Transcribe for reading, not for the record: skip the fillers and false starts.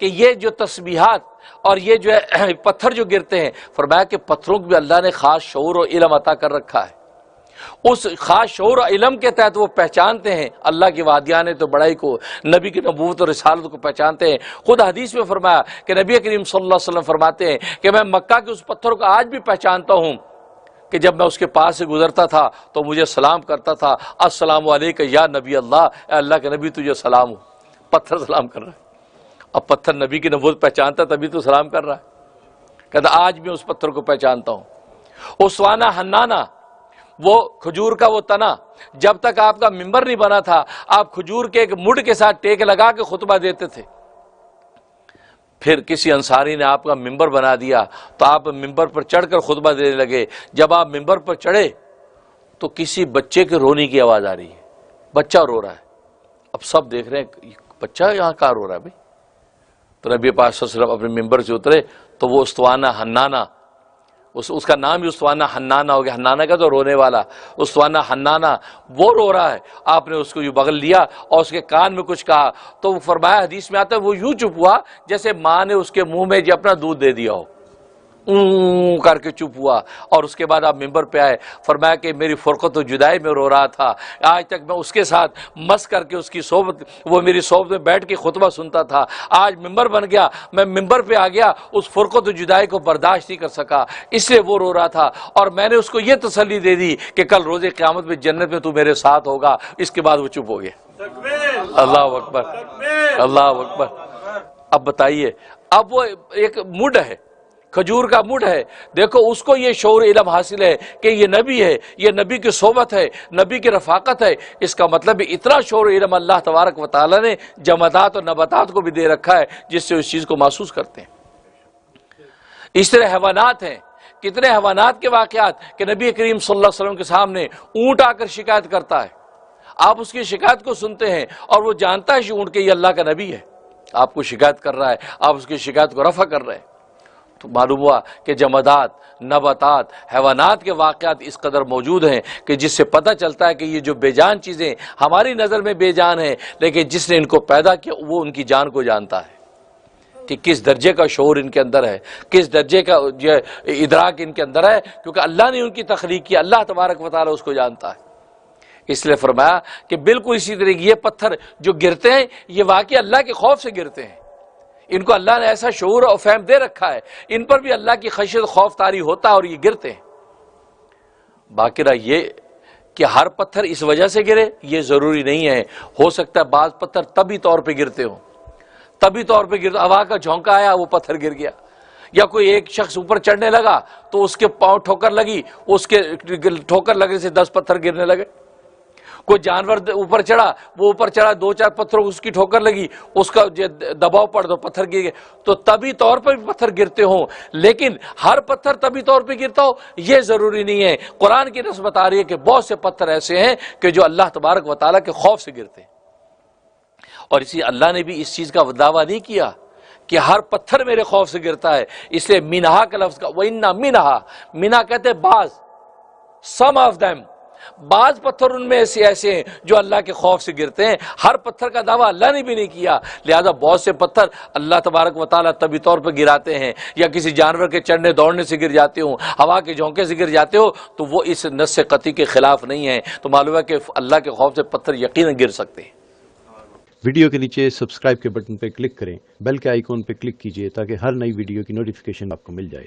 کہ یہ جو تسبیحات اور یہ جو ہے پتھر جو گرتے ہیں، فرمایا کہ پتھروں کو بھی اللہ نے خاص شعور و علم عطا کر رکھا ہے، اس خاص شعور و علم کے تحت وہ پہچانتے ہیں اللہ کی وعدیان تو بڑائی کو، نبی کی نبوت اور رسالت کو پہچانتے ہیں۔ خود حدیث میں فرمایا کہ نبی کریم صلی اللہ علیہ وسلم فرماتے ہیں کہ میں مکہ کے اس پتھر کو آج بھی پہچانتا ہوں کہ جب میں اس کے پاس سے گزرتا تھا تو مجھے سلام کرتا تھا، السلام علیکم یا نبی اللہ، اے اللہ کے نبی تجھے سلام ہو۔ پتھر سلام کر رہا ہے، اب پتھر نبی کی نبوت پہچانتا تبھی تو سلام کر رہا ہے، کہتا آج بھی اس پتھر کو پہچانتا ہوں۔ اسوانہ حنانہ، وہ کھجور کا وہ تنا، جب تک آپ کا ممبر نہیں بنا تھا آپ کھجور کے ایک مڈ کے ساتھ ٹیک لگا کے خطبہ دیتے تھے، پھر کسی انصاری نے آپ کا ممبر بنا دیا تو آپ ممبر پر چڑھ کر خطبہ دینے لگے۔ جب آپ ممبر پر چڑھے تو کسی بچے کے رونے کی آواز آ رہی ہے، بچہ رو رہا ہے، اب سب دیکھ رہے ہیں بچہ یہاں کہاں رو رہا ہے بھائی؟ تو نبی پاک صلی اللہ علیہ وسلم اپنے ممبر سے اترے تو وہ استوانہ حنانہ، اس کا نام ہی استوانہ حنانہ ہو گیا، حنانہ کا تو رونے والا، استوانہ حنانہ وہ رو رہا ہے، آپ نے اس کو یوں بغل لیا اور اس کے کان میں کچھ کہا تو وہ فرمایا حدیث میں آتا ہے وہ یوں چپ ہوا جیسے ماں نے اس کے منہ میں جو اپنا دودھ دے دیا ہو، کر کے چپ ہوا، اور اس کے بعد آپ ممبر پہ آئے، فرمایا کہ میری فرقت و جدائی میں رو رہا تھا، آج تک میں اس کے ساتھ مس کر کے اس کی صحبت، وہ میری صحبت میں بیٹھ کے خطبہ سنتا تھا، آج ممبر بن گیا، میں ممبر پہ آ گیا، اس فرقت و جدائی کو برداشت نہیں کر سکا، اس لیے وہ رو رہا تھا، اور میں نے اس کو یہ تسلی دے دی کہ کل روز قیامت میں جنت میں تو میرے ساتھ ہوگا۔ اس کے بعد وہ چپ ہو گیا۔ اللہ اکبر، اللہ اکبر۔ اب بتائیے، اب وہ ایک مڈ ہے، کھجور کا مڈ ہے، دیکھو اس کو یہ شعور علم حاصل ہے کہ یہ نبی ہے، یہ نبی کی صحبت ہے، نبی کی رفاقت ہے، اس کا مطلب اتنا شعور علم اللہ تبارک و تعالی نے جمادات اور نباتات کو بھی دے رکھا ہے جس سے اس چیز کو محسوس کرتے ہیں۔ اس طرح حیوانات ہیں، کتنے حیوانات کے واقعات کہ نبی کریم صلی اللہ علیہ وسلم کے سامنے اونٹ آ کر شکایت کرتا ہے، آپ اس کی شکایت کو سنتے ہیں اور وہ جانتا ہے کہ اونٹ کہ یہ اللہ کا نبی ہے، آپ کو شکایت کر رہا ہے، آپ اس کی شکایت کو رفع کر رہے ہیں، تو معلوم ہوا کہ جمادات، نباتات، حیوانات کے واقعات اس قدر موجود ہیں کہ جس سے پتہ چلتا ہے کہ یہ جو بے جان چیزیں ہماری نظر میں بے جان ہیں، لیکن جس نے ان کو پیدا کیا وہ ان کی جان کو جانتا ہے کہ کس درجے کا شعور ان کے اندر ہے، کس درجے کا ادراک ان کے اندر ہے، کیونکہ اللہ نے ان کی تخلیق کی، اللہ تبارک و تعالی اس کو جانتا ہے۔ اس لیے فرمایا کہ بالکل اسی طرح یہ پتھر جو گرتے ہیں یہ واقعی اللہ کے خوف سے گرتے ہیں، ان کو اللہ نے ایسا شعور اور فہم دے رکھا ہے، ان پر بھی اللہ کی خشیت خوف طاری ہوتا ہے اور یہ گرتے ہیں۔ باقی رہا یہ کہ ہر پتھر اس وجہ سے گرے یہ ضروری نہیں ہے، ہو سکتا ہے بعض پتھر طبی طور پہ گرتے ہوں، طبی طور پہ گرتے، ہوا کا جھونکا آیا وہ پتھر گر گیا، یا کوئی ایک شخص اوپر چڑھنے لگا تو اس کے پاؤں ٹھوکر لگی، اس کے ٹھوکر لگنے سے 10 پتھر گرنے لگے، کوئی جانور اوپر چڑھا، وہ اوپر چڑھا 2-4 پتھروں اس کی ٹھوکر لگی، اس کا دباؤ پڑ دو پتھر گر گئے، تو طبی طور پر بھی پتھر گرتے ہوں، لیکن ہر پتھر طبی طور پہ گرتا ہو یہ ضروری نہیں ہے۔ قرآن کی نص بتا رہی ہے کہ بہت سے پتھر ایسے ہیں کہ جو اللہ تبارک و تعالیٰ کے خوف سے گرتے ہیں، اور اسی اللہ نے بھی اس چیز کا دعویٰ نہیں کیا کہ ہر پتھر میرے خوف سے گرتا ہے، اس لیے منہا کا لفظ کا وَإِنَّ مِنْهَا، منہا کہتے ہیں بعض، some of them، بعض پتھر ان میں ایسے ہیں جو اللہ کے خوف سے گرتے ہیں، ہر پتھر کا دعویٰ اللہ نے بھی نہیں کیا، لہذا بہت سے پتھر اللہ تبارک و تعالیٰ طبی طور پر گراتے ہیں، یا کسی جانور کے چڑھنے دوڑنے سے گر جاتے ہوں، ہوا کے جھونکے سے گر جاتے ہو تو وہ اس نص قطعی کے خلاف نہیں ہے، تو معلوم ہے کہ اللہ کے خوف سے پتھر یقیناً گر سکتے ہیں۔ ویڈیو کے نیچے سبسکرائب کے بٹن پہ کلک کریں، بیل کے آئیکن پہ کلک کیجئے تاکہ ہر نئی ویڈیو کی نوٹیفیکیشن آپ کو مل جائے۔